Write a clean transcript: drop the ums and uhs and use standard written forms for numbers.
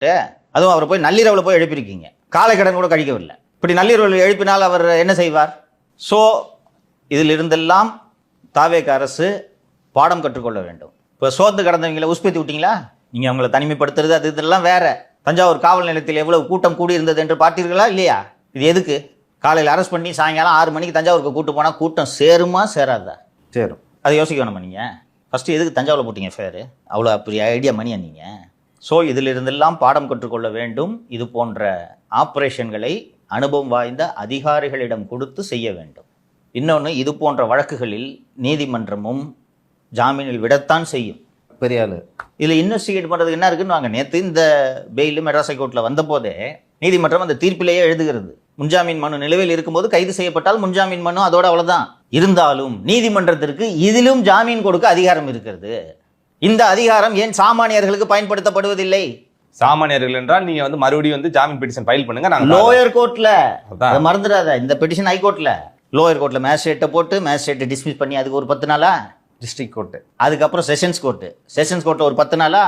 அதுவும் அவரை போய் நள்ளிரவில் போய் எழுப்பியிருக்கீங்க, காலை கடன் கூட கழிக்கவில்லை. இப்படி நள்ளிரவில் எழுப்பினால் அவர் என்ன செய்வார்? ஸோ இதிலிருந்தெல்லாம் தாவேக அரசு பாடம் கற்றுக்கொள்ள வேண்டும். இப்போ சோர்ந்து கடந்தவங்களை உஸ்பேத்தி விட்டீங்களா? நீங்கள் அவங்களை தனிமைப்படுத்துறது அது இதெல்லாம் வேற. தஞ்சாவூர் காவல் நிலையத்தில் எவ்வளவு கூட்டம் கூடியிருந்தது என்று பார்த்தீர்களா இல்லையா? இது எதுக்கு? காலையில் அரெஸ்ட் பண்ணி சாயங்காலம் 6 மணிக்கு தஞ்சாவூருக்கு கூட்டு போனால் கூட்டம் சேருமா சேராதா? சேரும். அதை யோசிக்க வேணுமா நீங்கள்? ஃபஸ்ட்டு எதுக்கு தஞ்சாவூரில் போட்டீங்க ஃபேரு? அவ்வளோ பெரிய ஐடியா மணியா நீங்கள்? ஸோ இதிலிருந்தெல்லாம் பாடம் கற்றுக்கொள்ள வேண்டும். இது போன்ற ஆப்ரேஷன்களை அனுபவம் வாய்ந்த அதிகாரிகளிடம் கொடுத்து செய்ய வேண்டும். இன்னொன்று, இது போன்ற வழக்குகளில் நீதிமன்றமும் ஜாமீனில் விடத்தான் செய்யும். பெரிய ஆளு இதில் இன்வெஸ்டிகேட் பண்ணுறதுக்கு என்ன இருக்குன்னு வாங்க. நேற்று இந்த பெயில் மெட்ராஸ் ஹைகோர்ட்டில் வந்தபோதே நீதிமன்றம் அந்த தீர்ப்பிலேயே எழுதுகிறது, முன்ஜாமீன் மனு நிலுவையில் இருக்கும்போது கைது செய்யப்பட்டால் முன்ஜாமீன் மனு அதோட அவ்வளோதான். இருந்தாலும் நீதிமன்றத்திற்கு இதிலும் ஜாமீன் கொடுக்க அதிகாரம் இருக்கிறது. இந்த அதிகாரம் ஏன் சாமானியர்களுக்கு பயன்படுத்தப்படுவதில்லை? சாமானியர்கள் என்றால் நீங்க வந்து மறுபடியும் வந்து ஜாமீன் பெட்டிஷன் ஃபைல் பண்ணுங்க. நாங்க லோயர் கோர்ட்ல மறந்துடாத, இந்த பெட்டிஷன் ஹைகோர்ட்ல, லோயர் கோர்ட்ல மேஜிஸ்ட்ரேட்டை போட்டு மேஜிஸ்ட்ரேட்டை டிஸ்மிஸ் பண்ணி அதுக்கு ஒரு 10 நாளா, டிஸ்ட்ரிக்ட் கோர்ட்டு, அதுக்கப்புறம் செஷன்ஸ் கோர்ட்டு ஒரு 10 நாளா.